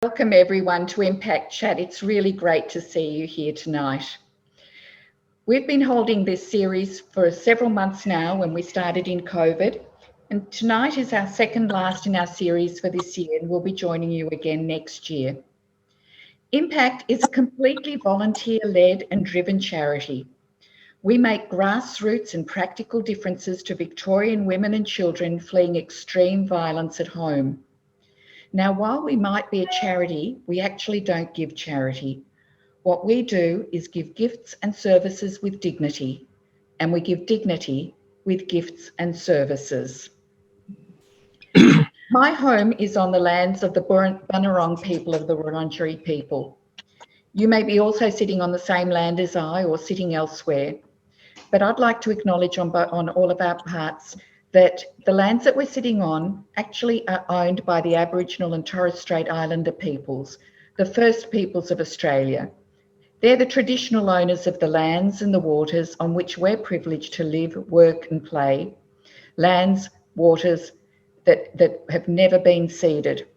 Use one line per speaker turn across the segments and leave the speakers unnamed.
Welcome everyone to Impact Chat. It's really great to see you here tonight. We've been holding this series for several months now when we started in COVID, and tonight is our second last in our series for this year, and we'll be joining you again next year. Impact is a completely volunteer-led and driven charity. We make grassroots and practical differences to Victorian women and children fleeing extreme violence at home. Now, while we might be a charity, we actually don't give charity. What we do is give gifts and services with dignity, and we give dignity with gifts and services. My home is on the lands of the Bunurong people of the Wurundjeri people. You may be also sitting on the same land as I or sitting elsewhere, but I'd like to acknowledge on all of our parts that the lands that we're sitting on actually are owned by the Aboriginal and Torres Strait Islander peoples, the first peoples of Australia. They're the traditional owners of the lands and the waters on which we're privileged to live, work and play, lands, waters that have never been ceded.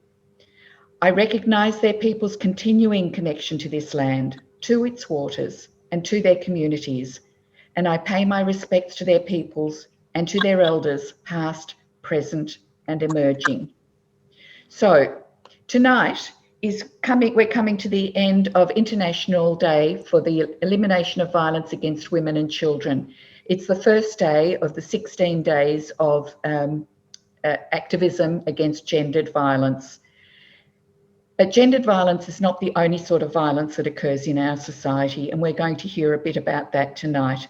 I recognise their people's continuing connection to this land, to its waters and to their communities, and I pay my respects to their peoples and to their elders, past, present, and emerging. So tonight we're coming to the end of International Day for the Elimination of Violence Against Women and Children. It's the first day of the 16 days of activism against gendered violence. But gendered violence is not the only sort of violence that occurs in our society, and we're going to hear a bit about that tonight.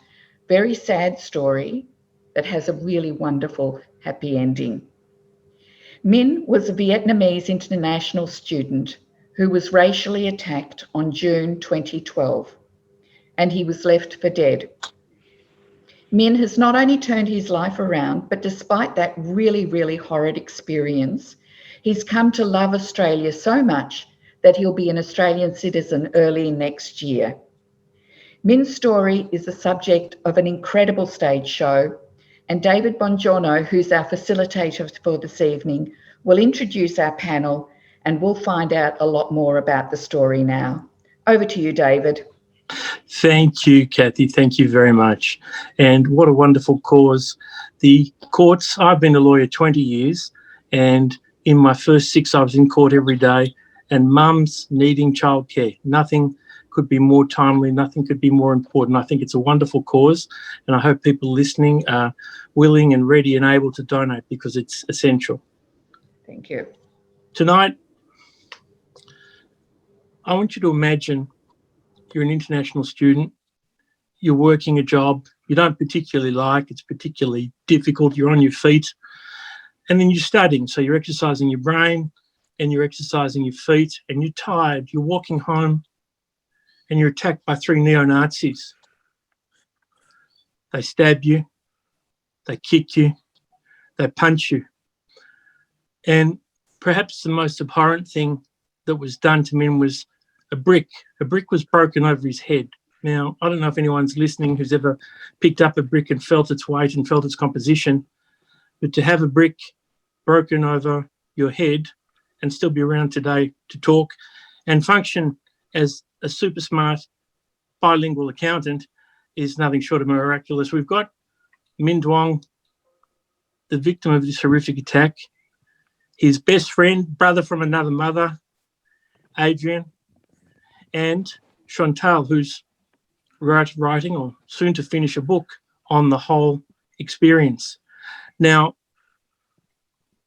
Very sad story that has a really wonderful, happy ending. Minh was a Vietnamese international student who was racially attacked on June 2012, and he was left for dead. Minh has not only turned his life around, but despite that really, really horrid experience, he's come to love Australia so much that he'll be an Australian citizen early next year. Minh's story is the subject of an incredible stage show, and David Bongiorno, who's our facilitator for this evening, will introduce our panel and we'll find out a lot more about the story now. Over to you, David.
Thank you, Kathy. Thank you very much. And what a wonderful cause. The courts, I've been a lawyer 20 years, and in my first 6, I was in court every day, and mums needing childcare. Nothing could be more timely, nothing could be more important. I think it's a wonderful cause, and I hope people listening are willing and ready and able to donate because it's essential.
Thank you.
Tonight, I want you to imagine you're an international student, you're working a job you don't particularly like, it's particularly difficult, you're on your feet, and then you're studying. So you're exercising your brain and you're exercising your feet, and you're tired, you're walking home, and you're attacked by 3 neo-Nazis. They stab you, they kick you, they punch you. And perhaps the most abhorrent thing that was done to Minh was a brick. A brick was broken over his head. Now, I don't know if anyone's listening who's ever picked up a brick and felt its weight and felt its composition, but to have a brick broken over your head and still be around today to talk and function as a super smart bilingual accountant is nothing short of miraculous. We've got Minh Duong, the victim of this horrific attack, his best friend, brother from another mother, Adrian, and Chantal, who's writing or soon to finish a book on the whole experience. Now,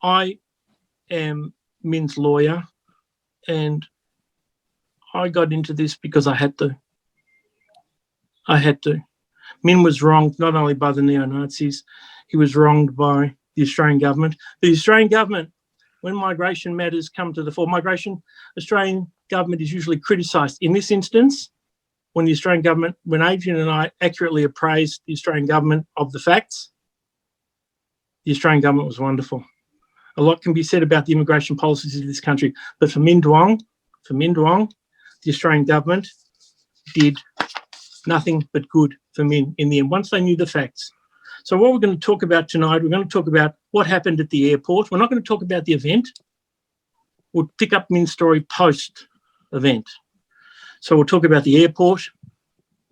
I am Minh's lawyer, and I got into this because I had to. Minh was wronged not only by the neo-Nazis, he was wronged by the Australian government. The Australian government, when migration matters come to the fore, Australian government is usually criticised. In this instance, when Adrian and I accurately appraised the Australian government of the facts, the Australian government was wonderful. A lot can be said about the immigration policies of this country, but for Minh Duong, the Australian government did nothing but good for Minh in the end, once they knew the facts. So what we're going to talk about tonight, we're going to talk about what happened at the airport. We're not going to talk about the event. we'll pick up Min's story post-event. So we'll talk about the airport,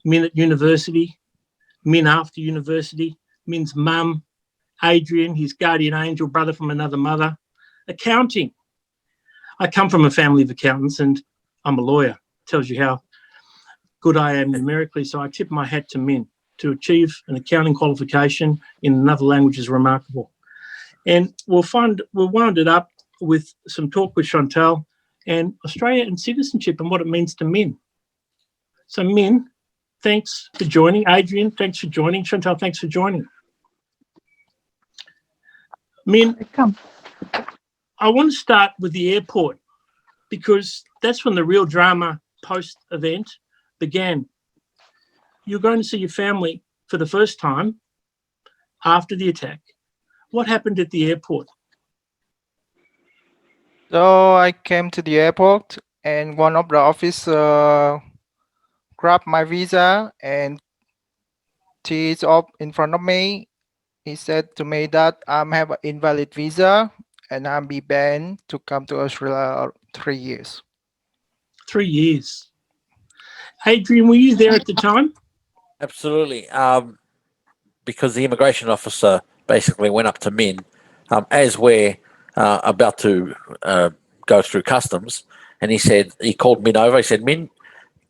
Min at university, Min after university, Min's mum, Adrian, his guardian angel, brother from another mother, accounting. I come from a family of accountants and I'm a lawyer. Tells you how good I am numerically. So I tip my hat to Min. To achieve an accounting qualification in another language is remarkable. And we'll wind it up with some talk with Chantal and Australia and citizenship and what it means to Min. So Min, thanks for joining. Adrian, thanks for joining. Chantal, thanks for joining. Min, I want to start with the airport because that's when the real drama post-event began. You're going to see your family for the first time after the attack. What happened at the airport?
So I came to the airport and one of the officers grabbed my visa and teased up in front of me. He said to me that I have an invalid visa and I'll be banned to come to Australia 3 years.
3 years. Adrian, were you there at the time?
Absolutely. Because the immigration officer basically went up to Min as we're about to go through customs, and he called Min over. He said, "Min,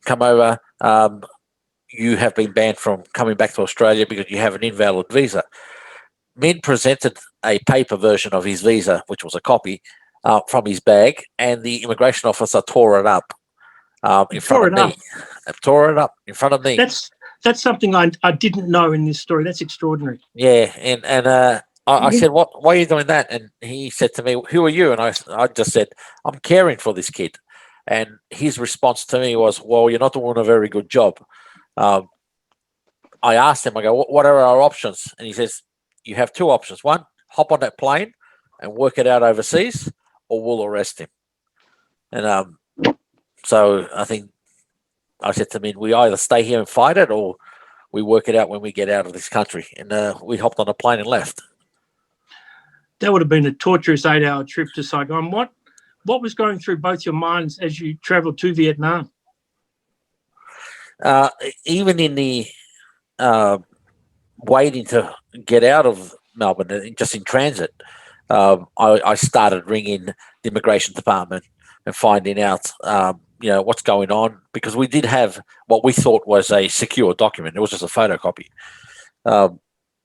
come over. You have been banned from coming back to Australia because you have an invalid visa." Min presented a paper version of his visa, which was a copy, from his bag, and the immigration officer tore it up in front of me. Tore it up in front of me.
That's something I didn't know in this story. That's extraordinary.
Yeah, and I said, why are you doing that? And he said to me, "Who are you?" And I just said, "I'm caring for this kid." And his response to me was, "Well, you're not doing a very good job." I asked him, I go, "What are our options?" And he says, "You have two options. One, hop on that plane and work it out overseas, or we'll arrest him." And so I think I said to him, "We either stay here and fight it, or we work it out when we get out of this country." And we hopped on a plane and left.
That would have been a torturous 8-hour trip to Saigon. What was going through both your minds as you travelled to Vietnam?
Even in the waiting to get out of Melbourne, just in transit, I started ringing the immigration department and finding out, what's going on, because we did have what we thought was a secure document. It was just a photocopy,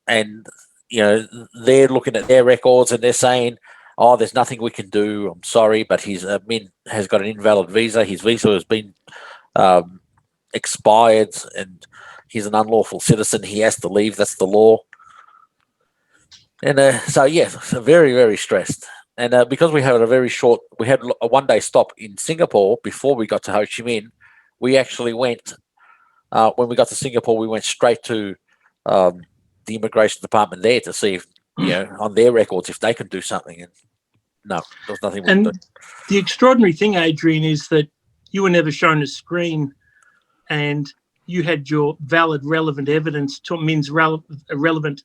and they're looking at their records and they're saying, "Oh, there's nothing we can do. I'm sorry, but his Min has got an invalid visa. His visa has been expired, and he's an unlawful citizen. He has to leave. That's the law." And so very, very stressed. And because we had we had a one-day stop in Singapore before we got to Ho Chi Minh. We actually went, when we got to Singapore, we went straight to the immigration department there to see if, on their records, if they could do something. And no, there was nothing we could do.
The extraordinary thing, Adrian, is that you were never shown a screen and you had your valid, relevant evidence to Min's relevant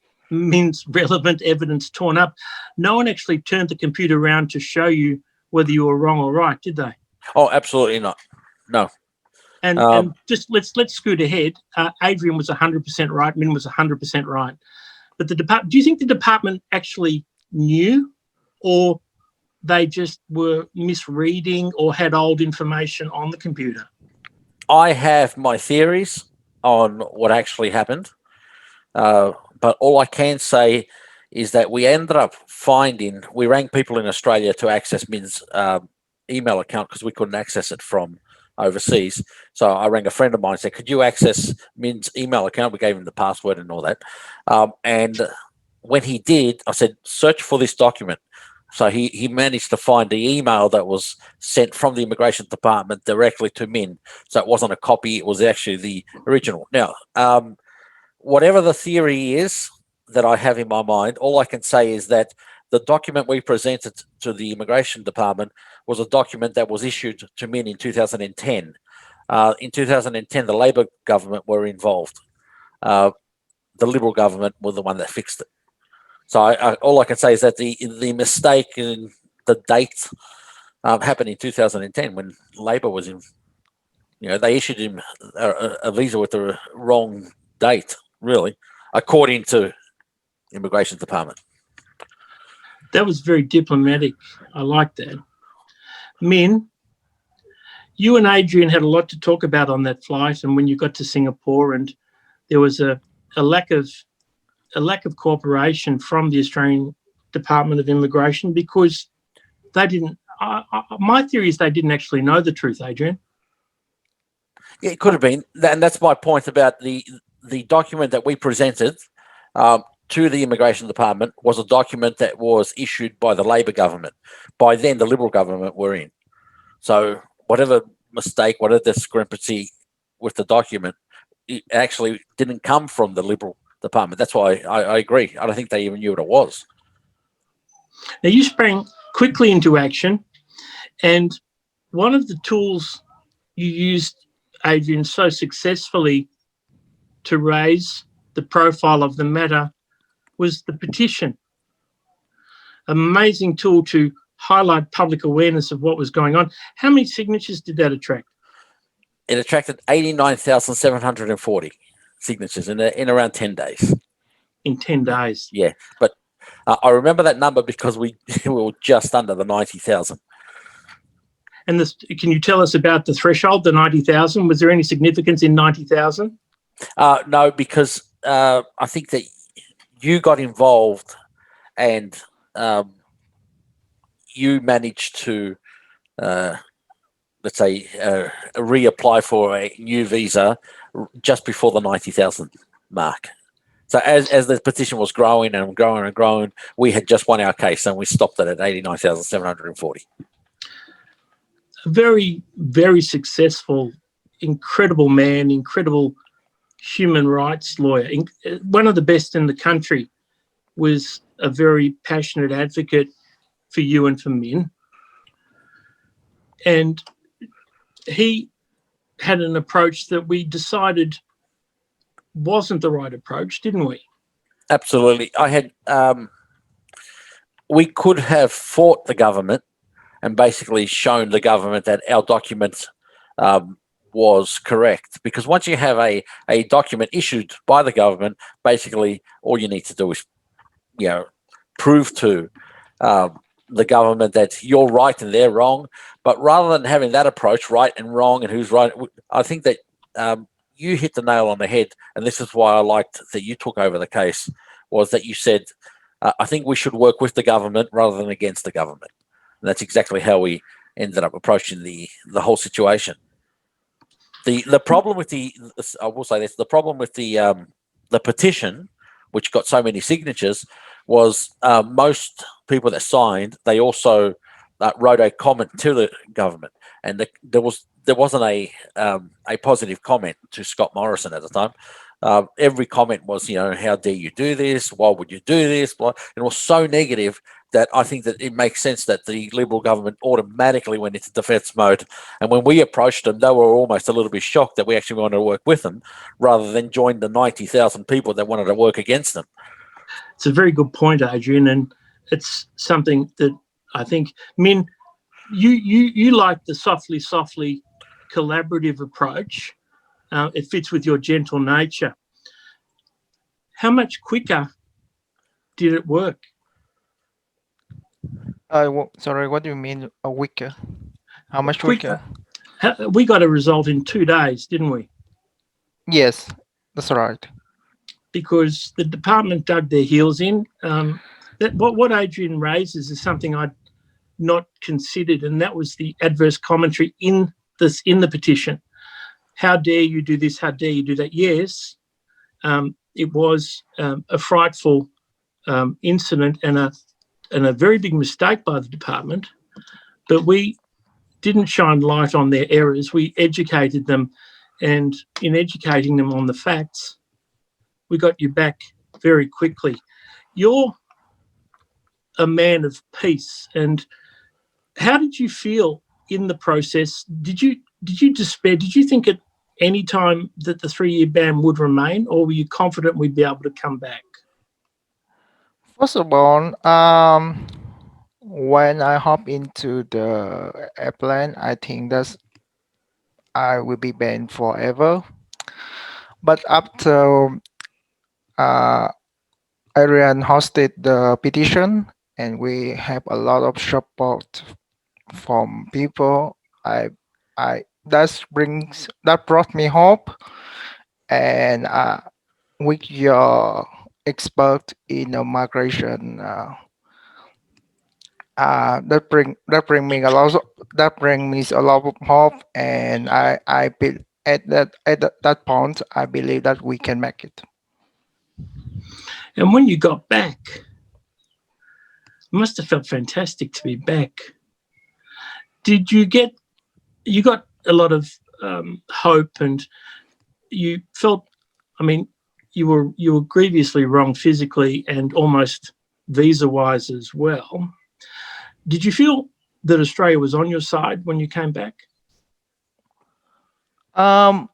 evidence torn up. No one actually turned the computer around to show you whether you were wrong or right, did they?
Oh, absolutely not. No.
And just let's scoot ahead. Adrian was 100% right. Min was 100% right. But do you think the department actually knew, or they just were misreading or had old information on the computer?
I have my theories on what actually happened. But all I can say is that we ended up we rang people in Australia to access Min's email account because we couldn't access it from overseas. So I rang a friend of mine and said, "Could you access Min's email account?" We gave him the password and all that. And when he did, I said, "Search for this document." So he managed to find the email that was sent from the immigration department directly to Min. So it wasn't a copy, it was actually the original. Now, whatever the theory is that I have in my mind, all I can say is that the document we presented to the immigration department was a document that was issued to Min in 2010. In 2010, the Labor government were involved. The Liberal government were the one that fixed it. So all I can say is that the mistake in the date happened in 2010 when Labor was in. They issued him a visa with the wrong date, really, according to Immigration Department.
That was very diplomatic. I like that. Min, you and Adrian had a lot to talk about on that flight, and when you got to Singapore, and there was a lack of cooperation from the Australian Department of Immigration because they didn't. My theory is they didn't actually know the truth, Adrian.
Yeah, it could have been, and that's my point about the document that we presented to the Immigration Department was a document that was issued by the Labor government. By then, the Liberal government were in. So whatever mistake, whatever discrepancy with the document, it actually didn't come from the Liberal department. That's why I agree. I don't think they even knew what it was.
Now, you sprang quickly into action, and one of the tools you used, Adrian, so successfully to raise the profile of the matter was the petition. Amazing tool to highlight public awareness of what was going on. How many signatures did that attract?
It attracted 89,740 signatures in around 10 days.
In 10 days.
Yeah, but I remember that number because we were just under the 90,000.
And can you tell us about the threshold, the 90,000? Was there any significance in 90,000?
No, because I think that you got involved and you managed to, let's say, reapply for a new visa just before the 90,000 mark. So as the petition was growing and growing and growing, we had just won our case and we stopped it at 89,740.
A very, very successful, incredible man, incredible human rights lawyer. One of the best in the country, was a very passionate advocate for you and for Min. And he had an approach that we decided wasn't the right approach, didn't we?
Absolutely. We could have fought the government and basically shown the government that our document was correct. Because once you have a document issued by the government, basically all you need to do is, prove to the government that you're right and they're wrong. But rather than having that approach, right and wrong and who's right, I think that you hit the nail on the head. And this is why I liked that you took over the case, was that you said, I think we should work with the government rather than against the government. And that's exactly how we ended up approaching the whole situation. The problem with I will say this, the problem with the petition, which got so many signatures, was most people that signed, they also wrote a comment to the government, and there wasn't a positive comment to Scott Morrison at the time. Every comment was, how dare you do this? Why would you do this? And it was so negative that I think that it makes sense that the Liberal government automatically went into defence mode. And when we approached them, they were almost a little bit shocked that we actually wanted to work with them rather than join the 90,000 people that wanted to work against them.
It's a very good point, Adrian, and it's something that I think, Min, you like the softly collaborative approach. It fits with your gentle nature. How much quicker did it work?
Sorry, what do you mean a quicker? How much quicker?
We got a result in 2 days, didn't we?
Yes, that's right.
Because the department dug their heels in. What Adrian raises is something I'd not considered, and that was the adverse commentary in the petition. How dare you do this? How dare you do that? Yes, it was a frightful incident and a very big mistake by the department, but we didn't shine light on their errors. We educated them, and in educating them on the facts, we got you back very quickly. You're a man of peace, and how did you feel in the process? Did you despair? Did you think at any time that the 3-year ban would remain, or were you confident we'd be able to come back?
First of all, when I hop into the airplane, I think that I will be banned forever. But after uh, Adrian hosted the petition, and we have a lot of support from people. That brought me hope, and with your expert in migration, that bring me a lot of hope, and at that point I believe that we can make it.
And when you got back, it must have felt fantastic to be back. Did you got a lot of hope, and you felt, I mean, you were grievously wrong physically and almost visa-wise as well. Did you feel that Australia was on your side when you came back?
Um,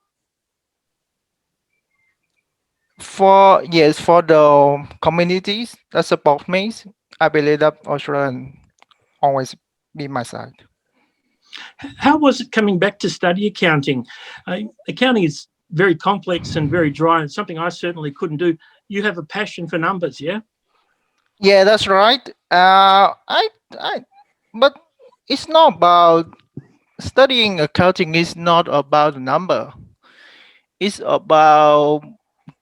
for the communities that support me, I believe that Australia always be my side.
How was it coming back to study accounting? Accounting is very complex and very dry, and something I certainly couldn't do. You have a passion for numbers, yeah?
Yeah, that's right. I, but it's not about studying accounting. Is not about the number. It's about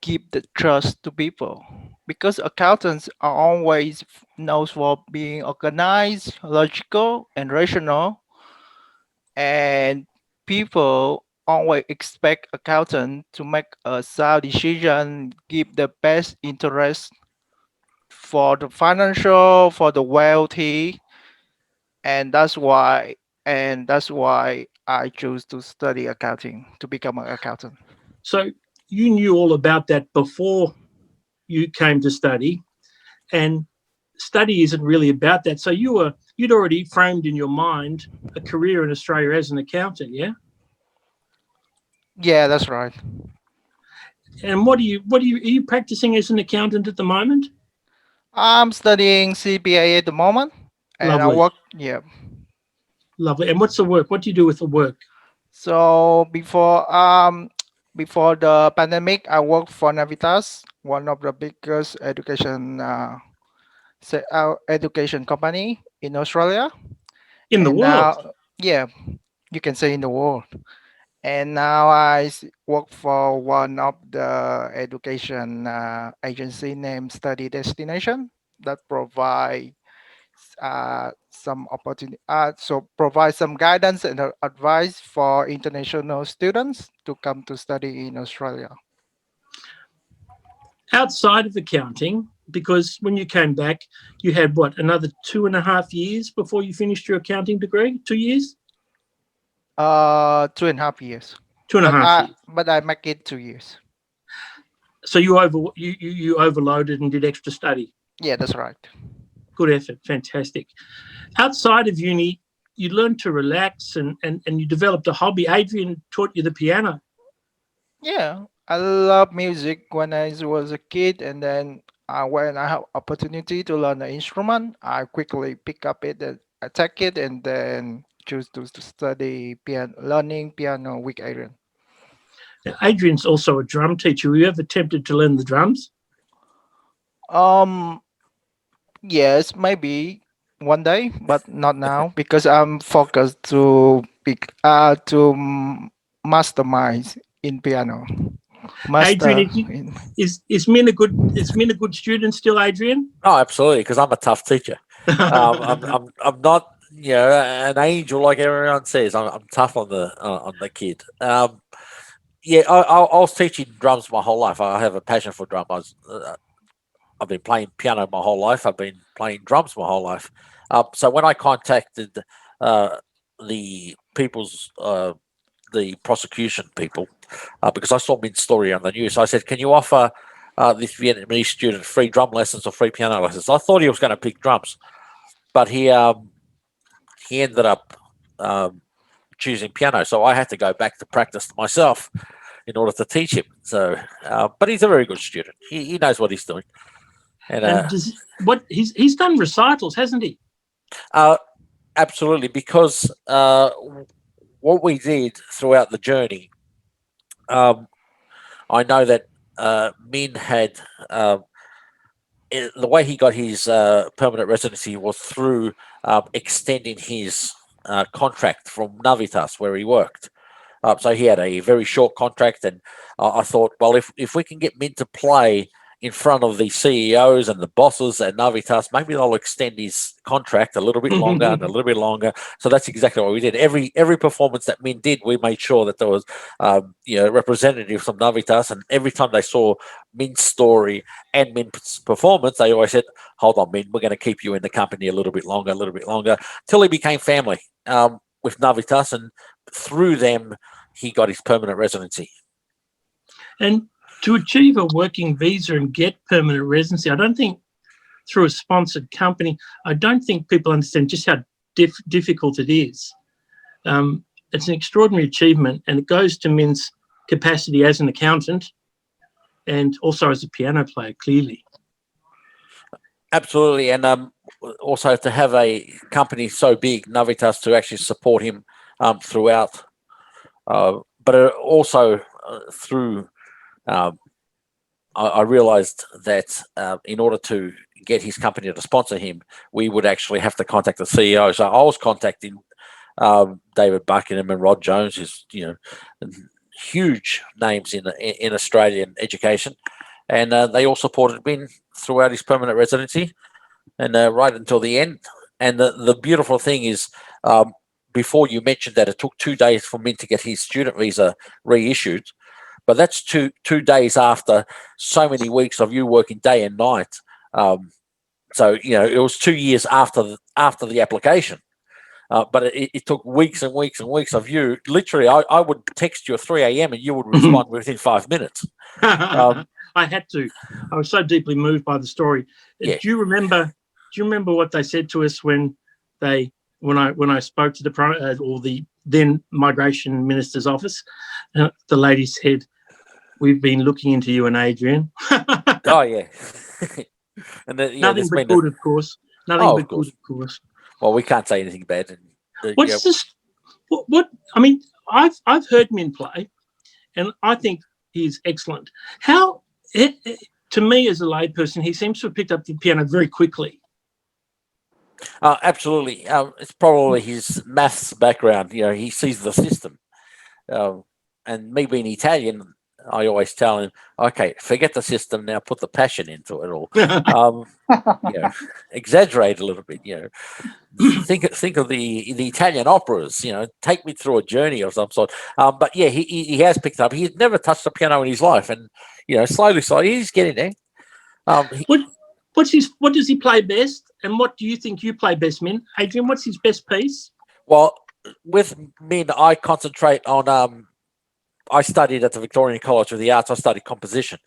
give the trust to people, because accountants are always known for being organized, logical, and rational, and people always expect accountant to make a sound decision, give the best interest for the financial, for the wealthy, and that's why I choose to study accounting to become an accountant.
So you knew all about that before you came to study, and study isn't really about that. So you'd already framed in your mind a career in Australia as an accountant, yeah?
Yeah, that's right.
And are you practicing as an accountant at the moment?
I'm studying CPA at the moment, and I
Lovely,
work. Yeah.
lovely. And what's the work? What do you do with the work?
So before the pandemic, I worked for Navitas, one of the biggest education company in Australia,
In the
and
world?
now, yeah, you can say in the world. And now work for one of the education agency named Study Destination that provide some opportunity, provide some guidance and advice for international students to come to study in Australia.
Outside of accounting, because when you came back, you had what, another 2.5 years before you finished your accounting degree? 2 years?
2.5 years,
Two and a
but
half
I
years.
but I make it 2 years.
So you overloaded and did extra study.
Yeah, that's right.
Good effort, fantastic. Outside of uni, you learned to relax and you developed a hobby. Adrian taught you the piano.
Yeah, I love music when I was a kid, and then when I have opportunity to learn an instrument, I quickly pick up it and I take it, and then choose to study piano, learning piano with Adrian.
Now, Adrian's also a drum teacher. Were you ever tempted to learn the drums?
Um, yes, maybe one day, but not now because I'm focused to mastermind in piano.
Adrian,
Master in
is Min a good student still, Adrian?
Oh, absolutely, because I'm a tough teacher. I'm not, an angel like everyone says. I'm tough on the kid. Yeah, I was teaching drums my whole life. I have a passion for drum. I've been playing piano my whole life. I've been playing drums my whole life. So when I contacted uh, the people's the prosecution people, because I saw Min's story on the news, I said, "Can you offer this Vietnamese student free drum lessons or free piano lessons?" I thought he was going to pick drums, but he ended up choosing piano. So I had to go back to practice myself in order to teach him. So, but he's a very good student. He knows what he's doing. And
And he's done recitals, hasn't he?
Absolutely, because what we did throughout the journey, I know that Min had the way he got his permanent residency was through extending his contract from Navitas, where he worked. So he had a very short contract, and I thought, well, if we can get Min to play in front of the CEOs and the bosses at Navitas, maybe they'll extend his contract a little bit longer and a little bit longer. So that's exactly what we did. Every performance that Min did, we made sure that there was representatives from Navitas, and every time they saw Min's story and Min's performance, they always said, "Hold on, Min, we're going to keep you in the company a little bit longer," till he became family with Navitas, and through them, he got his permanent residency.
And to achieve a working visa and get permanent residency, I don't think through a sponsored company, I don't think people understand just how difficult it is. It's an extraordinary achievement, and it goes to Min's capacity as an accountant and also as a piano player, clearly.
Absolutely, and also to have a company so big, Navitas, to actually support him throughout, but also through. I realized that in order to get his company to sponsor him, we would actually have to contact the CEO. So I was contacting David Buckingham and Rod Jones, who's huge names in Australian education, and they all supported Min throughout his permanent residency, and right until the end. And the beautiful thing is, before you mentioned that it took 2 days for Min to get his student visa reissued. But that's two days after so many weeks of you working day and night. So it was 2 years after the application. But it took weeks and weeks and weeks of you. Literally, I would text you at 3 a.m. and you would respond within 5 minutes.
I had to. I was so deeply moved by the story.
Yeah.
Do you remember what they said to us when I spoke to the then migration minister's office? The lady said, "We've been looking into you and Adrian."
Oh yeah. And
nothing but good, of course. Nothing but good, of course.
Well, we can't say anything bad.
What's this? What? I mean, I've heard Min play, and I think he's excellent. How? To me, as a layperson, he seems to have picked up the piano very quickly.
Absolutely. It's probably his maths background. He sees the system. And me being Italian, I always tell him, okay, forget the system now, put the passion into it all. Exaggerate a little bit, think of the Italian operas, take me through a journey of some sort. But yeah, he has picked up. He's never touched the piano in his life, and slowly he's getting there.
What does he play best, and what do you think you play best, Min? Adrian, what's his best piece?
Well, with Min, I concentrate on I studied at the Victorian College of the Arts. I studied composition.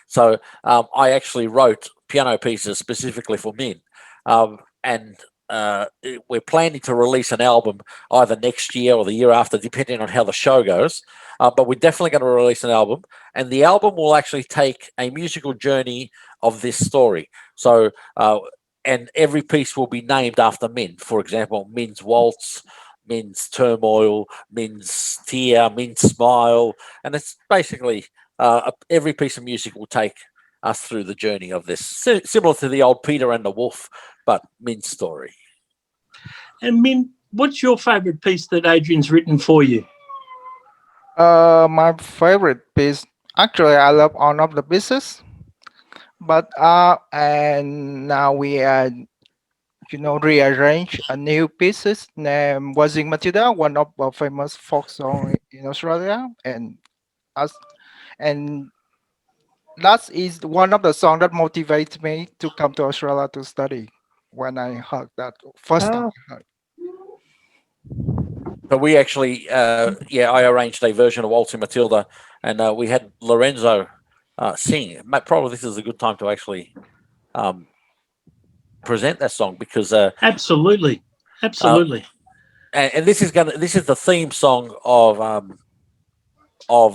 So I actually wrote piano pieces specifically for Min. And we're planning to release an album either next year or the year after, depending on how the show goes. But we're definitely going to release an album. And the album will actually take a musical journey of this story. So, and every piece will be named after Min. For example, Min's Waltz, Min's Turmoil, Min's Tear, Min's Smile, and it's basically every piece of music will take us through the journey of this, similar to the old Peter and the Wolf, but Min's story.
And Min, what's your favourite piece that Adrian's written for you?
My favorite piece, actually, I love all of the pieces, but and now we rearrange a new pieces named Wazing Matilda, one of the famous folk song in Australia, and that is one of the songs that motivates me to come to Australia to study. When I heard that first time, I heard.
But we actually, I arranged a version of Waltzing Matilda, and we had Lorenzo sing. Probably this is a good time to actually present that song, because
absolutely.
And this is the theme song of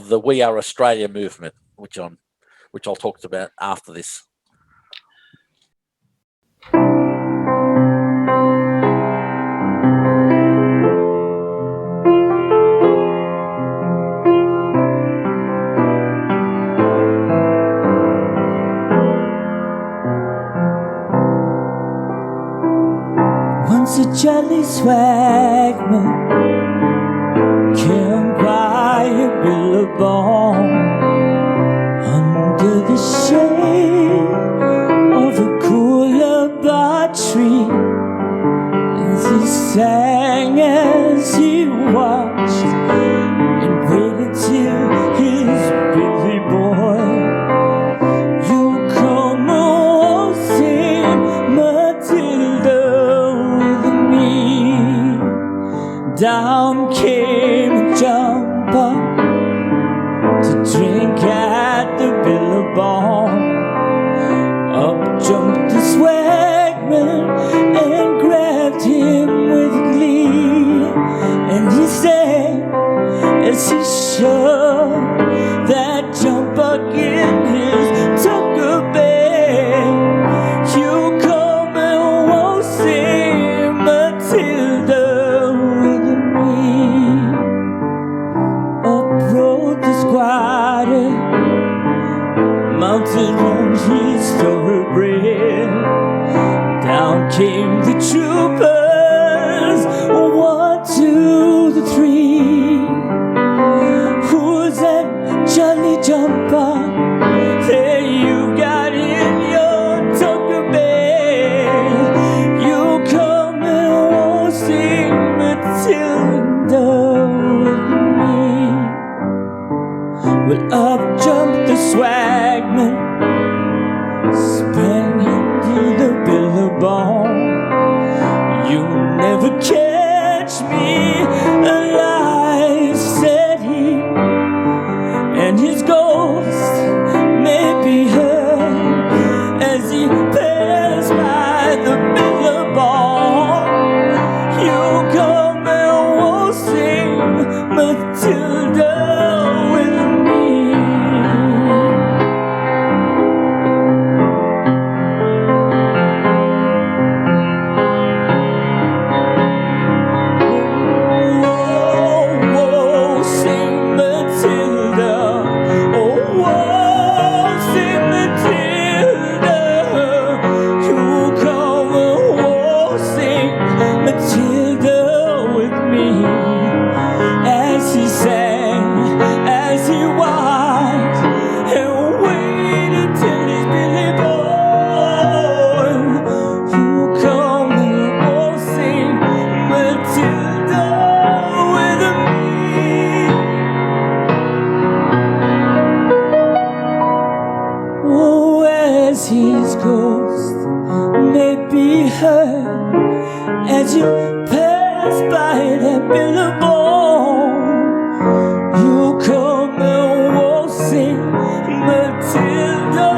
the We Are Australia movement, which I'll talk about after this.
Once a jolly swagman came by a billabong under the shade of a coolabah tree, as he sang as he watched and waited till his Billy boy, you come waltzing Matilda with me. Down came a jumper to drink at the billabong. Up jumped the swagman and grabbed him with glee, and he sang as he shoved that jumper in his tucker bag. You come and won't sing Matilda with me. Up rode the squatter, mounted on his thoroughbred. Down came the troopers, 1, 2, the 3. Who's that jolly jumper that you got in your tucker bag? You come and won't sing Matilda with me. Well, up jumped the swagman, sprang into the billabong. You never catch me alive, said he, and his ghost may be heard as he passed by the billabong. You come and won't sing Matilda with me. His ghost may be heard as you pass by that billabong. You come and won't sing Matilda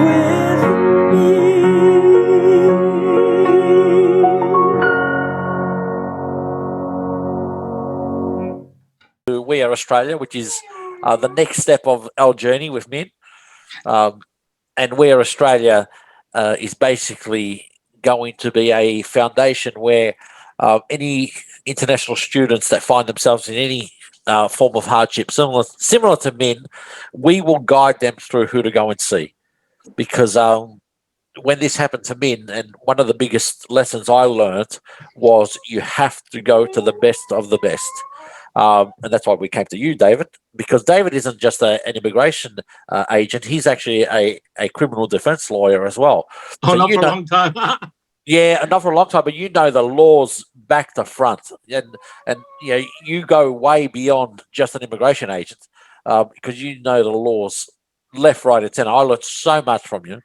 with me.
We Are Australia, which is the next step of our journey with Min. And We Are Australia is basically going to be a foundation where any international students that find themselves in any form of hardship, similar to Min, we will guide them through who to go and see. Because when this happened to Min, and one of the biggest lessons I learned was you have to go to the best of the best. And that's why we came to you, David, because David isn't just an immigration agent. He's actually a criminal defense lawyer as well.
Oh, not for a long time.
Yeah, not for a long time, but you know the laws back to front. And you know, you go way beyond just an immigration agent because you know the laws left, right, and center. I learned so much from you.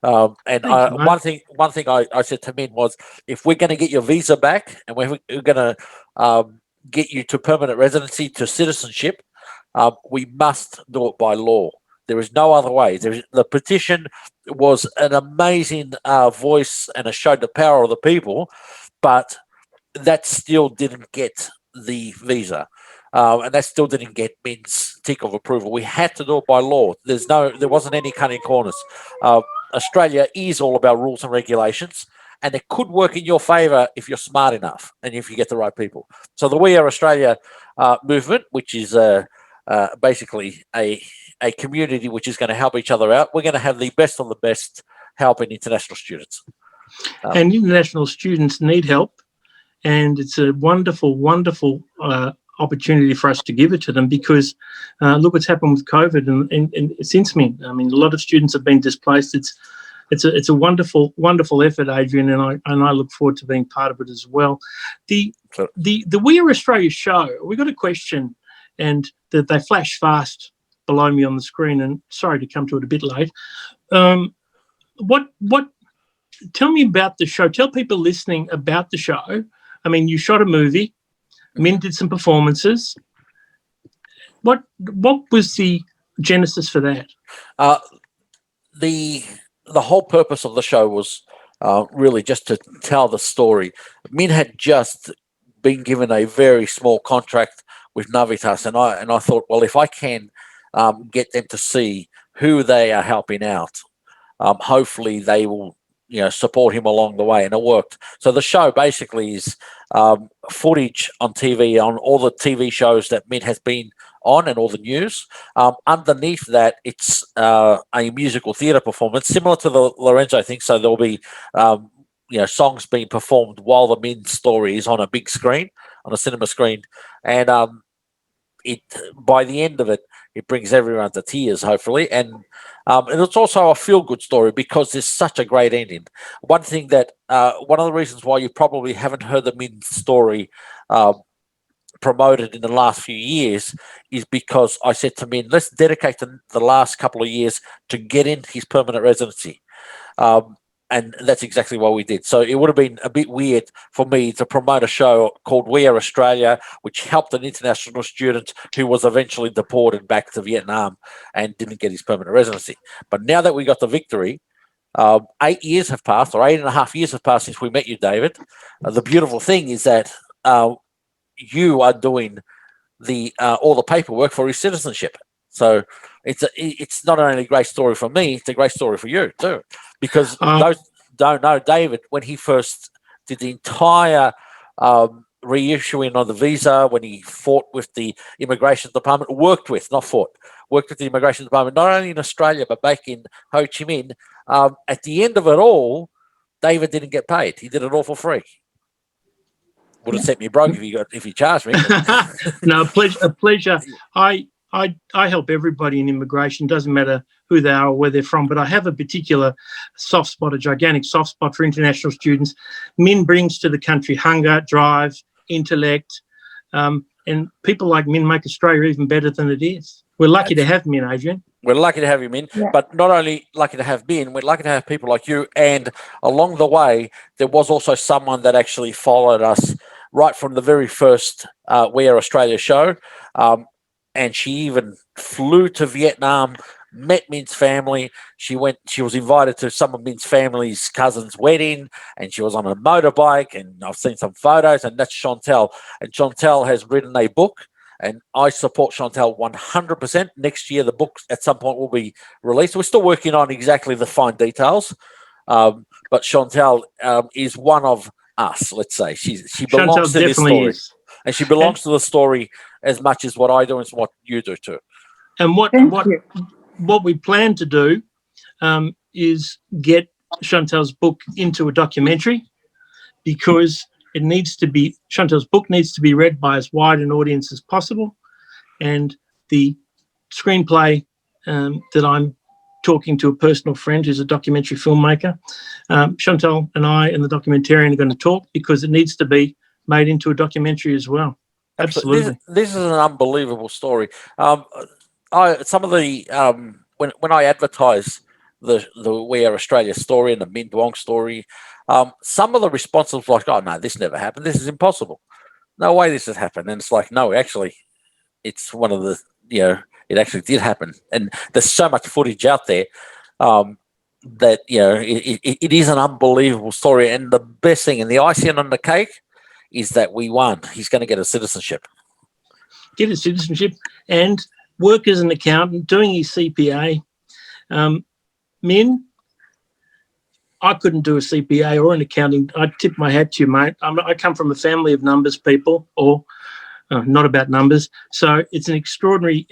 And one thing I said to Min was, if we're going to get your visa back and we're going to get you to permanent residency, to citizenship, we must do it by law. There is no other way. The petition was an amazing voice, and it showed the power of the people, but that still didn't get the visa. And that still didn't get Min's tick of approval. We had to do it by law. There wasn't any cutting corners. Australia is all about rules and regulations, and it could work in your favour if you're smart enough and if you get the right people. So the We Are Australia movement, which is basically a community which is going to help each other out, we're going to have the best of the best helping international students.
And international students need help, and it's a wonderful, wonderful opportunity for us to give it to them, because look what's happened with COVID and since me. I mean, a lot of students have been displaced. It's a wonderful, wonderful effort, Adrian, and I look forward to being part of it as well. The We Are Australia show, we got a question, and that they flash fast below me on the screen, and sorry to come to it a bit late. Tell me about the show. Tell people listening about the show. I mean, you shot a movie. Min did some performances. What was the genesis for that?
The whole purpose of the show was really just to tell the story. Min had just been given a very small contract with Navitas, and I thought, well, if I can get them to see who they are helping out, hopefully they will, support him along the way, and it worked. So the show basically is footage on TV, on all the TV shows that Min has been on and all the news. Underneath that, it's a musical theatre performance similar to the Lorenzo, I think. So there'll be songs being performed while the Min story is on a big screen, on a cinema screen, and by the end of it, it brings everyone to tears, hopefully, and it's also a feel-good story because there's such a great ending. One of the reasons why you probably haven't heard the Min story promoted in the last few years is because I said to Min, let's dedicate the last couple of years to getting his permanent residency. And that's exactly what we did. So it would have been a bit weird for me to promote a show called We Are Australia, which helped an international student who was eventually deported back to Vietnam and didn't get his permanent residency. But now that we got the victory, 8 years have passed, or 8.5 years have passed since we met you, David. The beautiful thing is that you are doing all the paperwork for his citizenship. So it's not only a great story for me, it's a great story for you too. Because those don't know, David, when he first did the entire reissuing of the visa, when he fought with the immigration department, worked with the immigration department, not only in Australia, but back in Ho Chi Minh, at the end of it all, David didn't get paid. He did it all for free. Would have set me broke if he charged me.
No, a pleasure. I help everybody in immigration. Doesn't matter who they are or where they're from, but I have a particular soft spot, a gigantic soft spot for international students. Min brings to the country hunger, drive, intellect, and people like Min make Australia even better than it is. We're lucky to have Min, Adrian.
We're lucky to have you, Min, but not only lucky to have Min, we're lucky to have people like you. And along the way, there was also someone that actually followed us right from the very first We Are Australia show. And she even flew to Vietnam, met Min's family. She was invited to some of Min's family's cousin's wedding, and she was on a motorbike, and I've seen some photos, and that's Chantal. And Chantal has written a book, and I support Chantal 100%. Next year, the book at some point will be released. We're still working on exactly the fine details, but Chantal is one of us, let's say. She belongs to this story. And she belongs to the story as much as what I do and what you do too.
And what we plan to do is get Chantal's book into a documentary, because Chantal's book needs to be read by as wide an audience as possible. And the screenplay that I'm talking to a personal friend who's a documentary filmmaker, Chantal and I and the documentarian are going to talk, because it needs to be made into a documentary as well. Absolutely.
This is an unbelievable story. Some of the when I advertise the We Are Australia story and the Minh Duong story, some of the responses were like, "Oh no, this never happened. This is impossible. No way this has happened." And it's like, no, actually, it's one of the it actually did happen. And there's so much footage out there that it is an unbelievable story. And the best thing, and the icing on the cake, is that we won. He's going to get a citizenship.
Get a citizenship and work as an accountant, doing his CPA. Min, I couldn't do a CPA or an accounting. I tip my hat to you, mate. I come from a family of numbers people, or not about numbers. So it's an extraordinary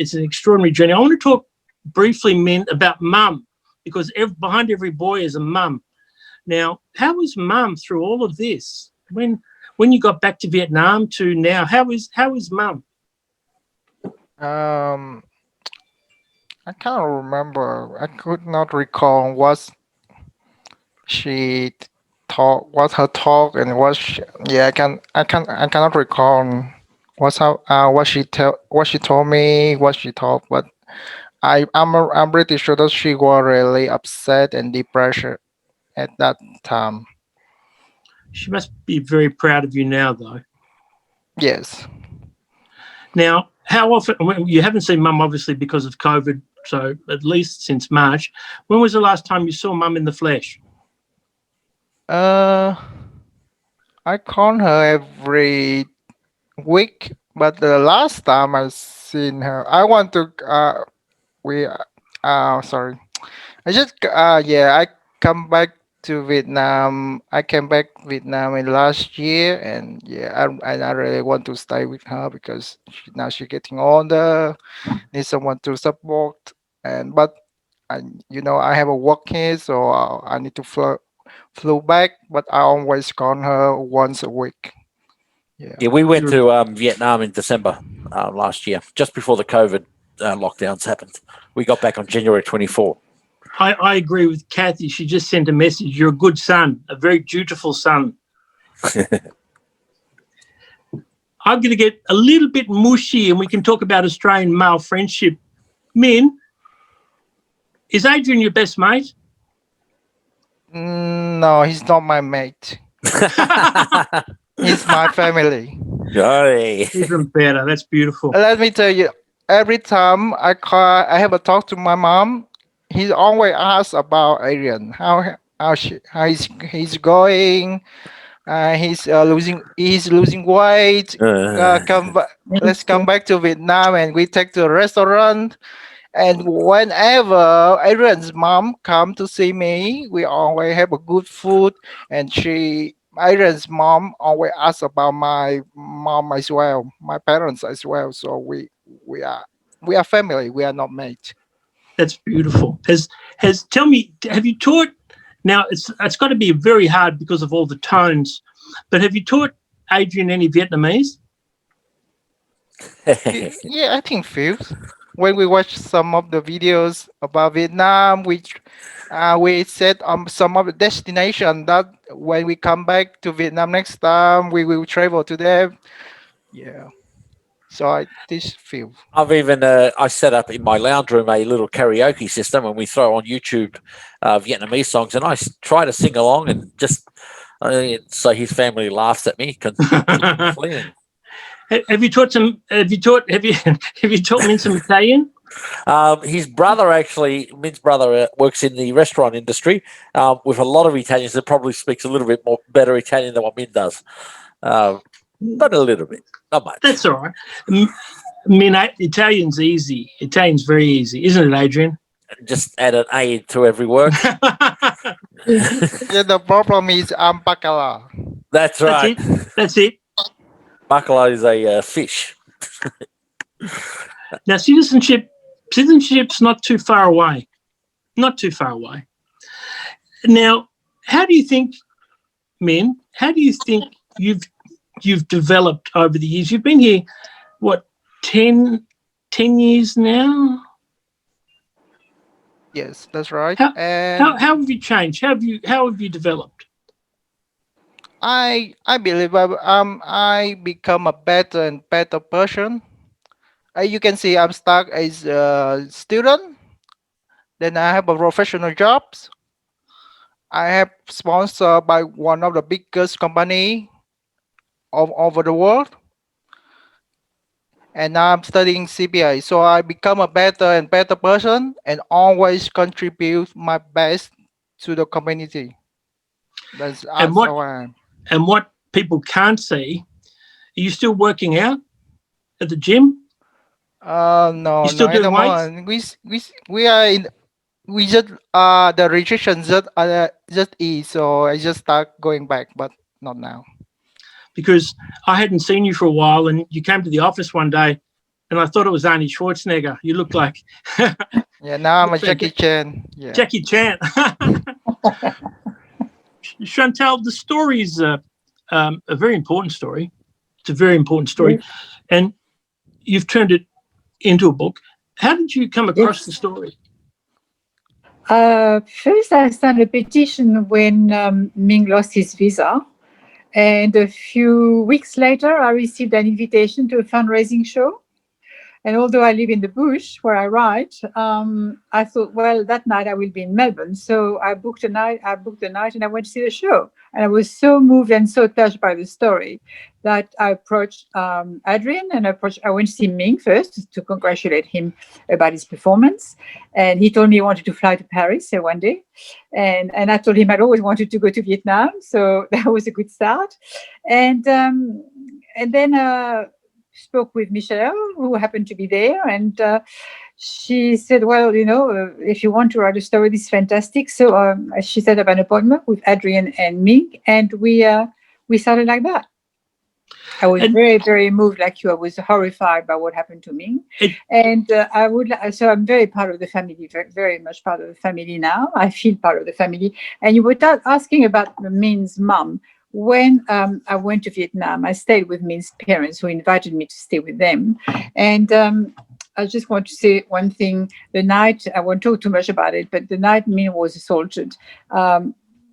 journey. I want to talk briefly, Min, about mum, because behind every boy is a mum. Now, how was Mum through all of this? When you got back to Vietnam to now, how is Mum?
I can't remember. I could not recall what she talk, what her talk, and what she, yeah. I cannot recall what she told me, what she talked. But I'm pretty sure that she was really upset and depressed at that time.
She must be very proud of you now, though.
Yes.
Now, how often? Well, you haven't seen Mum, obviously, because of COVID, so at least since March. When was the last time you saw Mum in the flesh?
I call her every week, but the last time I seen her, I want to. Sorry. I come back to Vietnam. I came back Vietnam in last year, and I really want to stay with her because now she's getting older, needs someone to support. But I have a work here, so I need to flew back. But I always call her once a week.
Yeah, we went to Vietnam in December last year, just before the COVID lockdowns happened. We got back on January 24.
I agree with Kathy. She just sent a message. You're a good son, a very dutiful son. I'm going to get a little bit mushy and we can talk about Australian male friendship. Min, is Adrian your best mate?
No, he's not my mate. He's my family.
Even better. That's beautiful.
Let me tell you, every time I have a talk to my mom, he always asks about Adrian, how he's going. He's losing weight. Let's come back to Vietnam and we take to a restaurant. And whenever Adrian's mom come to see me, we always have a good food. And Adrian's mom always asks about my mom as well, my parents as well. So we are family. We are not mates.
That's beautiful. Tell me, have you taught? Now it's got to be very hard because of all the tones, but have you taught Adrian any Vietnamese?
Yeah, I think few. When we watch some of the videos about Vietnam, we set some of the destination that when we come back to Vietnam next time, we will travel to them. Yeah. So I teach few.
I've even I set up in my lounge room a little karaoke system, and we throw on YouTube Vietnamese songs, and I try to sing along, and just so his family laughs at me.
Have you taught Min some Italian?
His brother, actually, Min's brother, works in the restaurant industry with a lot of Italians that probably speaks a little bit more better Italian than what Min does. But a little bit, not much.
That's all right. Min, Italian's easy. Italian's very easy, isn't it, Adrian?
Just add an A to every word.
Yeah, the problem is I'm bacala.
That's right.
That's it.
Bacala is a fish.
Now, citizenship's not too far away. Not too far away. Now, how do you think, Min? How do you think you've developed over the years? You've been here, what, 10 years now?
Yes, that's right.
How have you changed? How have you developed?
I believe I become a better and better person. You can see I'm stuck as a student. Then I have a professional jobs. I have sponsored by one of the biggest company over the world. And now I'm studying CPA. So I become a better and better person and always contribute my best to the community. That's how I am.
And what people can't see, are you still working out at the gym?
No,
you still
no,
doing weights?
We are in. We just the restrictions just ease, so I just start going back, but not now.
Because I hadn't seen you for a while, and you came to the office one day, and I thought it was Arnie Schwarzenegger. You look like.
Yeah, now I'm a Jackie Chan. Yeah.
Jackie Chan. Chantal, the story is a very important story. It's a very important story,
Yes.
and you've turned it into a book. How did you come across
Yes.
the story?
First, I signed a petition when Ming lost his visa. And a few weeks later, I received an invitation to a fundraising show. And although I live in the bush where I write, I thought, well, that night I will be in Melbourne. So I booked a night. And I went to see the show. And I was so moved and so touched by the story that I approached Adrian and I went to see Ming first to congratulate him about his performance. And he told me he wanted to fly to Paris one day. And I told him I'd always wanted to go to Vietnam. So that was a good start. And then spoke with Michelle, who happened to be there, and she said, well, if you want to write a story, this is fantastic. So she set up an appointment with Adrian and Ming, and we started like that. I was very, very moved, like you. I was horrified by what happened to Ming, so I'm very part of the family, very, very much part of the family now. I feel part of the family. And you were asking about Ming's mom. When I went to Vietnam, I stayed with Ming's parents, who invited me to stay with them. And I just want to say one thing. The night, I won't talk too much about it, but the night Ming was assaulted,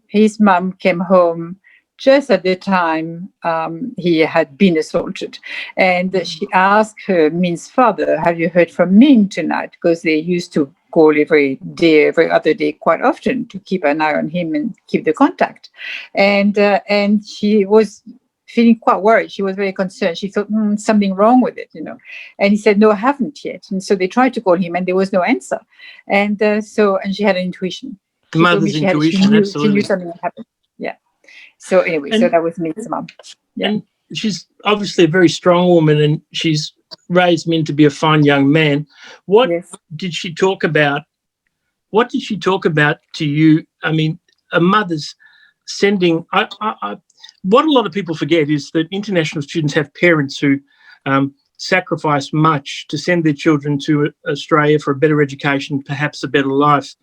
his mom came home just at the time he had been assaulted. And she asked Ming's father, have you heard from Ming tonight? Because they used to call every other day quite often to keep an eye on him and keep the contact. And she was feeling quite worried. She was very concerned. She thought something wrong with it, And he said, no, I haven't yet. And so they tried to call him and there was no answer. And she had an intuition.
Mother's intuition, absolutely.
She knew something had happened. Yeah. So anyway, so that was Ming's mom. Yeah.
And she's obviously a very strong woman, and she's raised Min to be a fine young man. What did she talk about? What did she talk about to you? I mean, a mother's sending. What a lot of people forget is that international students have parents who sacrifice much to send their children to Australia for a better education, perhaps a better life.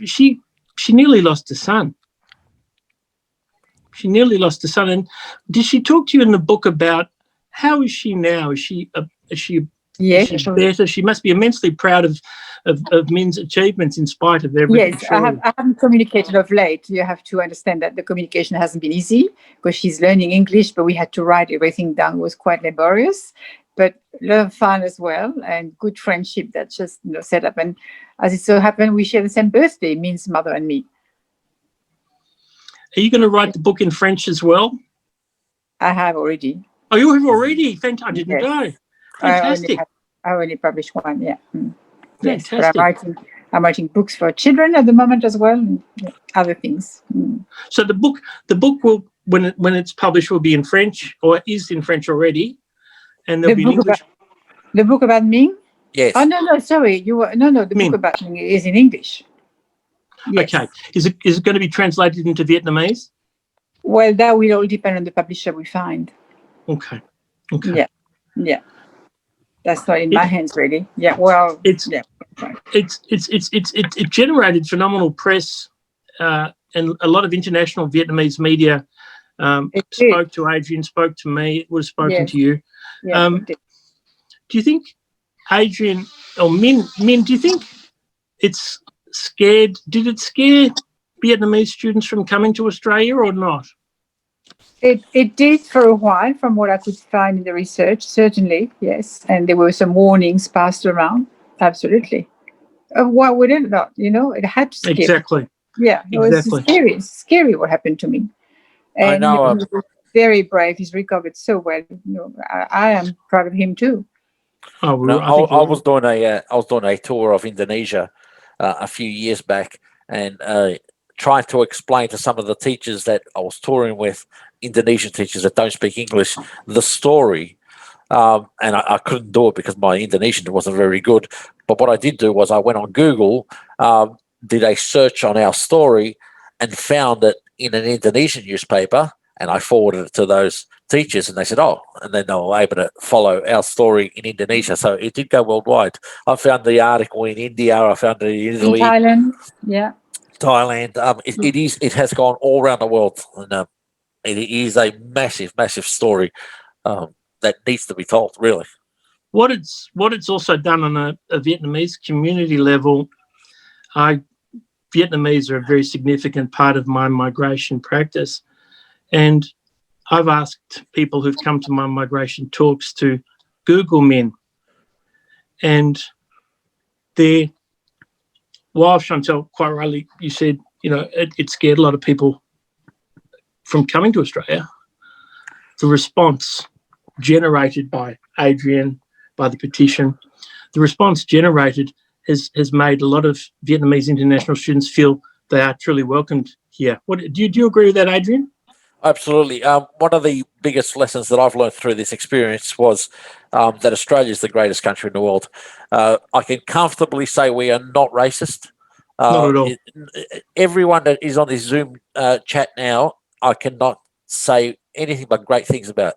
She nearly lost a son. She nearly lost a son. And did she talk to you in the book about how is she now? Is she better? She must be immensely proud of Min's achievements in spite of everything.
Yes, I haven't communicated of late. You have to understand that the communication hasn't been easy because she's learning English, but we had to write everything down. It was quite laborious, but a lot of fun as well, and good friendship that just set up. And as it so happened, we share the same birthday, Min's mother and me.
Are you going to write the book in French as well?
I have already.
Oh, you have already? Fantastic. I didn't know. Fantastic.
I only published one, yeah.
Fantastic.
Yes, but I'm writing books for children at the moment as well, and other things.
So the book will, when it's published, will be in French, or is in French already, and there'll be in English.
The book about Ming?
Yes.
Oh no, sorry. The
Ming.
book about Ming is in English. Yes.
Okay. Is it going to be translated into Vietnamese?
Well, that will all depend on the publisher we find.
Okay.
Yeah. That's not in my hands, really. Yeah. Well,
it generated phenomenal press, and a lot of international Vietnamese media spoke to Adrian, spoke to me. It would have spoken to you.
Yeah,
do you think Adrian or Min? Do you think it's scared? Did it scare Vietnamese students from coming to Australia or not?
It did for a while, from what I could find in the research, certainly, yes. And there were some warnings passed around, absolutely. Why would it not? It had to scare.
Exactly.
Yeah, it was scary. It's scary what happened to me. And
I know.
he was very brave. He's recovered so well. I am proud of him too.
Oh, well,
I was doing a tour of Indonesia a few years back, and trying to explain to some of the teachers that I was touring with, Indonesian teachers that don't speak English, the story. And I couldn't do it because my Indonesian wasn't very good. But what I did do was I went on Google, did a search on our story, and found it in an Indonesian newspaper, and I forwarded it to those teachers, and they said, oh, and then they were able to follow our story in Indonesia. So it did go worldwide. I found the article in India, I found it in Italy.
In Thailand, yeah.
Thailand. It has gone all around the world, and it is a massive, massive story that needs to be told. Really,
what it's also done on a Vietnamese community level. Vietnamese are a very significant part of my migration practice, and I've asked people who've come to my migration talks to Google Minh, and while Chantal, quite rightly, you said, it scared a lot of people from coming to Australia. The response generated by Adrian, by the petition, the response generated has made a lot of Vietnamese international students feel they are truly welcomed here. Do you agree with that, Adrian?
absolutely. One of the biggest lessons that I've learned through this experience was that Australia is the greatest country in the world. I can comfortably say we are not racist.
Not at all.
Everyone that is on this Zoom chat now, I cannot say anything but great things about.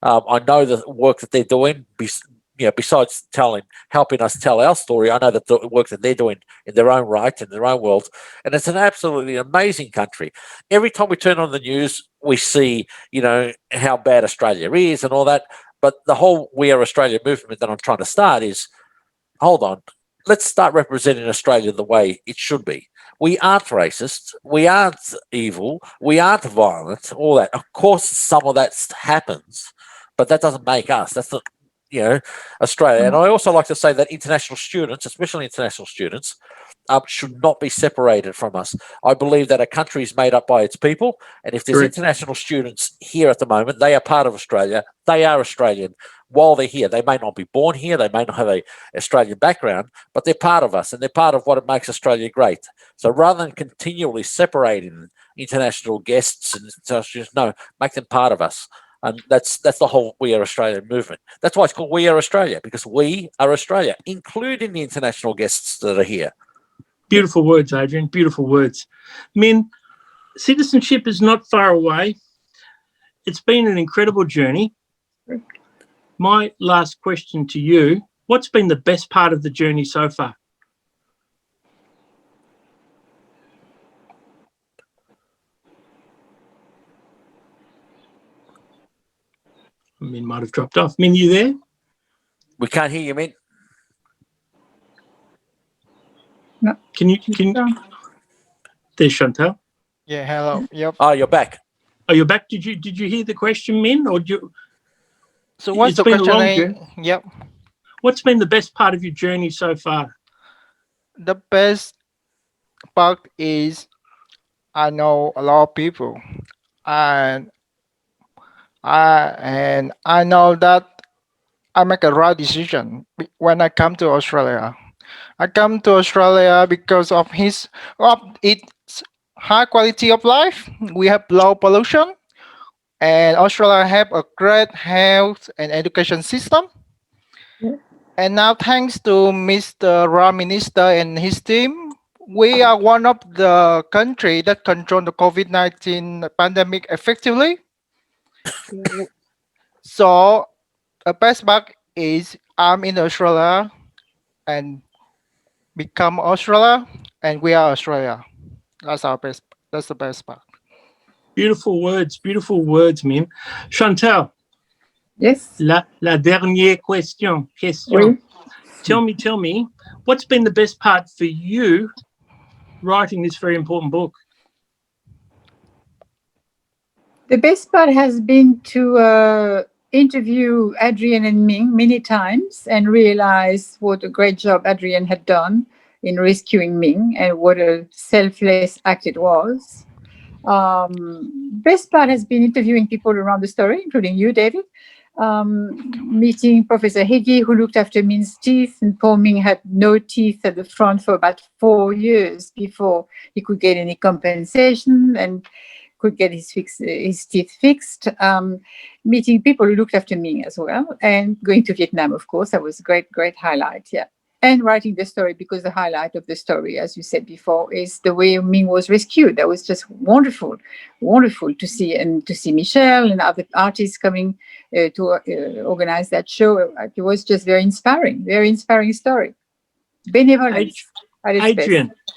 I know the work that they're doing. Besides helping us tell our story, I know that the work that they're doing in their own right, in their own world, and it's an absolutely amazing country. Every time we turn on the news, we see, how bad Australia is and all that. But the whole We Are Australia movement that I'm trying to start is, hold on, let's start representing Australia the way it should be. We aren't racist. We aren't evil. We aren't violent. All that. Of course, some of that happens, but that doesn't make us. That's not, Australia. And I also like to say that international students, especially international students, should not be separated from us. I believe that a country is made up by its people, and if there's
Correct.
international students here at the moment, they are part of Australia. They are Australian while they're here. They may not be born here, they may not have an Australian background, but they're part of us, and they're part of what makes Australia great. So rather than continually separating international guests and students, no, make them part of us. And that's the whole We Are Australia movement. That's why it's called We Are Australia, because we are Australia, including the international guests that are here.
Beautiful words, Adrian. Beautiful words. Minh, citizenship is not far away. It's been an incredible journey. My last question to you, what's been the best part of the journey so far? Minh might have dropped off. Minh, you there?
We can't hear you, Minh.
No.
Can you? There's Chantal.
Yeah, hello. Yep.
Oh, you're back.
Oh, you're back. Did you hear the question, Minh, or
So what's
It's
the
been a
question?
long journey.
Yep.
What's been the best part of your journey so far?
The best part is I know a lot of people, and I know that I make a right decision when I come to Australia. I come to Australia because of its high quality of life. We have low pollution, and Australia have a great health and education system.
Yeah.
And now, thanks to Mr. Prime Minister and his team, we are one of the country that control the COVID-19 pandemic effectively. So the best part is I'm in Australia and become Australia, and we are Australia. That's our best. That's the best part.
Beautiful words, Minh. Chantal,
Yes.
la dernière question.
Oui.
Tell me, what's been the best part for you writing this very important book?
The best part has been to interview Adrian and Minh many times and realize what a great job Adrian had done in rescuing Minh and what a selfless act it was. Best part has been interviewing people around the story, including you, David. Meeting Professor Higgy, who looked after Minh's teeth, and poor Minh had no teeth at the front for about 4 years before he could get any compensation and could get his teeth fixed. Meeting people who looked after Minh as well, and going to Vietnam, of course, that was a great highlight. Yeah. And writing the story, because the highlight of the story, as you said before, is the way Minh was rescued. That was just wonderful to see, and to see Michelle and other artists coming to organize that show. It was just very inspiring story. Benevolence at its
Adrian,
best.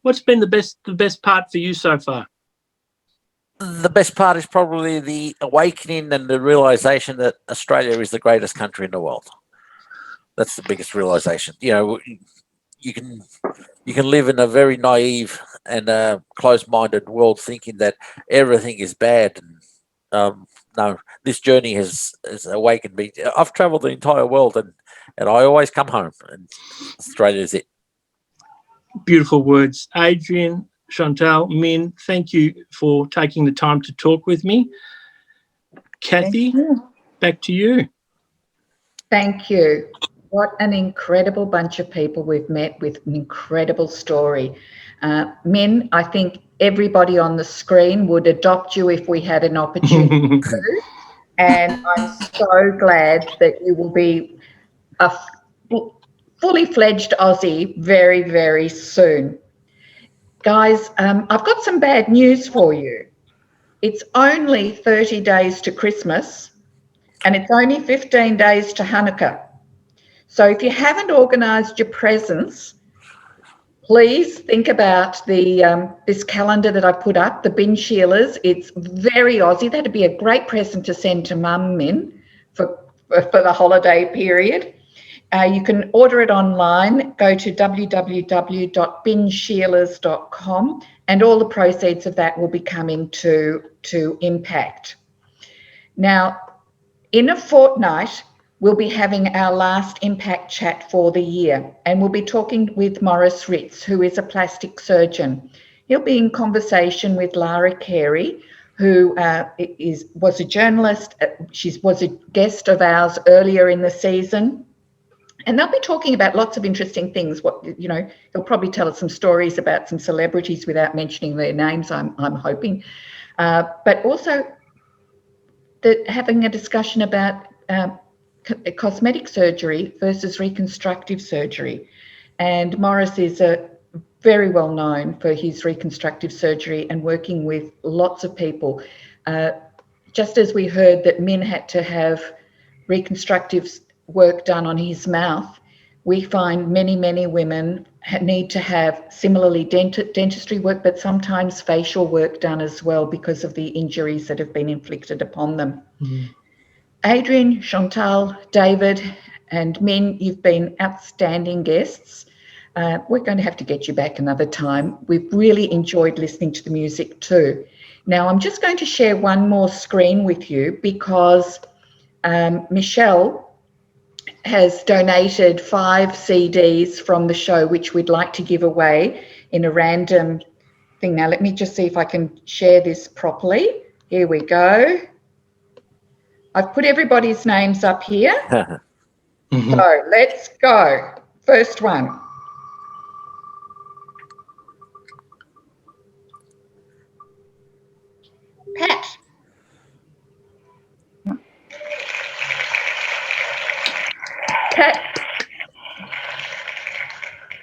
What's been the best part for you so far?
The best part is probably the awakening and the realization that Australia is the greatest country in the world. That's the biggest realization. You know, you can live in a very naive and closed-minded world, thinking that everything is bad. And no, this journey has awakened me. I've travelled the entire world, and I always come home, and Australia is it.
Beautiful words. Adrian, Chantal, Min, thank you for taking the time to talk with me. Kathy, back to you.
Thank you. What an incredible bunch of people we've met with an incredible story. Min, I think everybody on the screen would adopt you if we had an opportunity to. And I'm so glad that you will be a fully fledged Aussie very, very soon. Guys, I've got some bad news for you. It's only 30 days to Christmas and it's only 15 days to Hanukkah. So if you haven't organised your presents, please think about the this calendar that I put up, the Bin Sheilas. It's very Aussie. That'd be a great present to send to Mum, Min, for the holiday period. You can order it online. Go to www.binsheilas.com and all the proceeds of that will be coming to Impact. Now, in a fortnight, we'll be having our last Impact chat for the year, and we'll be talking with Maurice Ritz, who is a plastic surgeon. He'll be in conversation with Lara Carey, who was a journalist. She was a guest of ours earlier in the season. And they'll be talking about lots of interesting things. He'll probably tell us some stories about some celebrities without mentioning their names, I'm hoping. But also having a discussion about cosmetic surgery versus reconstructive surgery. And Maurice is very well known for his reconstructive surgery and working with lots of people. Just as we heard that Min had to have reconstructive work done on his mouth, we find many, many women need to have similarly dentistry work, but sometimes facial work done as well because of the injuries that have been inflicted upon them. Adrian, Chantal, David and Min, you've been outstanding guests. We're going to have to get you back another time. We've really enjoyed listening to the music too. Now, I'm just going to share one more screen with you because Michelle has donated 5 CDs from the show, which we'd like to give away in a random thing. Now, let me just see if I can share this properly. Here we go. I've put everybody's names up here. So let's go. First one. Pat. Pat.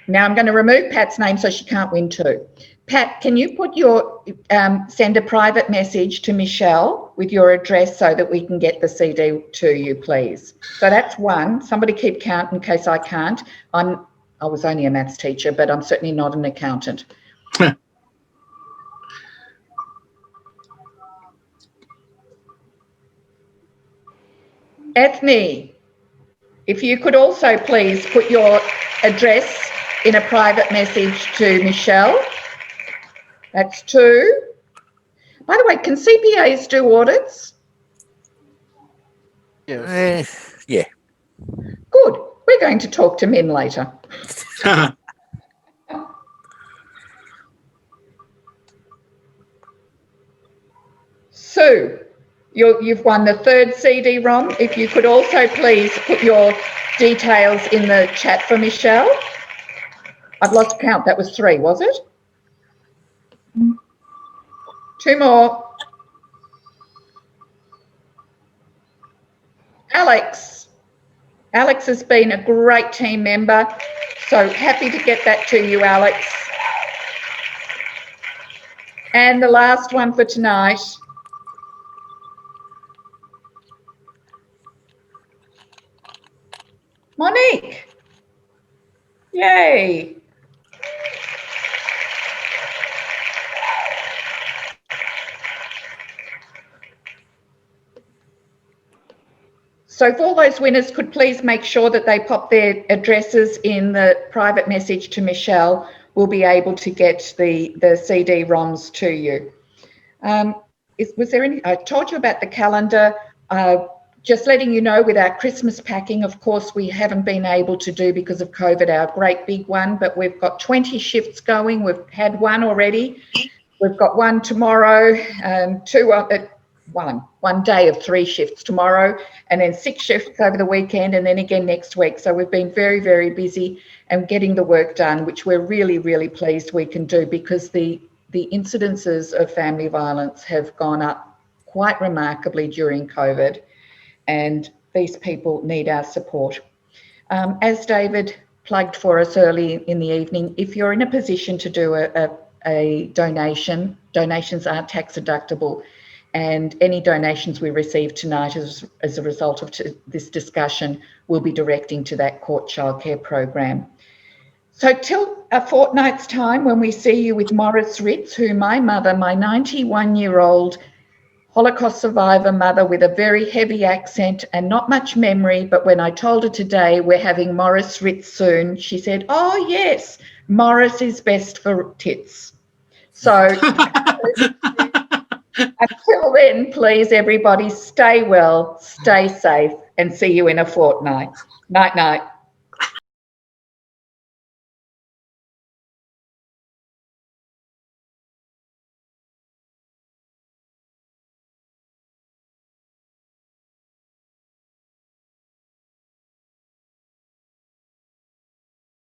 Now I'm going to remove Pat's name so she can't win too. Pat, can you put send a private message to Michelle with your address so that we can get the CD to you, please? So that's one. Somebody keep count in case I can't. I was only a maths teacher, but I'm certainly not an accountant. Ethne, if you could also please put your address in a private message to Michelle. That's 2. By the way, can CPAs do audits?
Yes.
Yeah.
Good. We're going to talk to Min later. Sue, you've won the 3rd CD-ROM. If you could also please put your details in the chat for Michelle. I've lost count. That was 3, was it? 2 more. Alex. Alex has been a great team member. So happy to get that to you, Alex. And the last one for tonight. Monique. Yay. So if all those winners could please make sure that they pop their addresses in the private message to Michelle, we'll be able to get the CD-ROMs to you. Was there any, I told you about the calendar, just letting you know with our Christmas packing, of course, we haven't been able to do because of COVID, our great big one, but we've got 20 shifts going. We've had one already. We've got one tomorrow, one day of 3 shifts tomorrow, and then 6 shifts over the weekend, and then again next week. So we've been very, very busy and getting the work done, which we're really, really pleased we can do, because the incidences of family violence have gone up quite remarkably during COVID, and these people need our support. As David plugged for us early in the evening, if you're in a position to do a donation, donations are tax deductible, and any donations we receive tonight as a result of this discussion will be directing to that court childcare program. So till a fortnight's time, when we see you with Morris Ritz, who my mother, my 91-year-old Holocaust survivor mother with a very heavy accent and not much memory, but when I told her today we're having Morris Ritz soon, she said, "Oh yes, Morris is best for tits." So until then, please everybody stay well, stay safe, and see you in a fortnight. Night, night.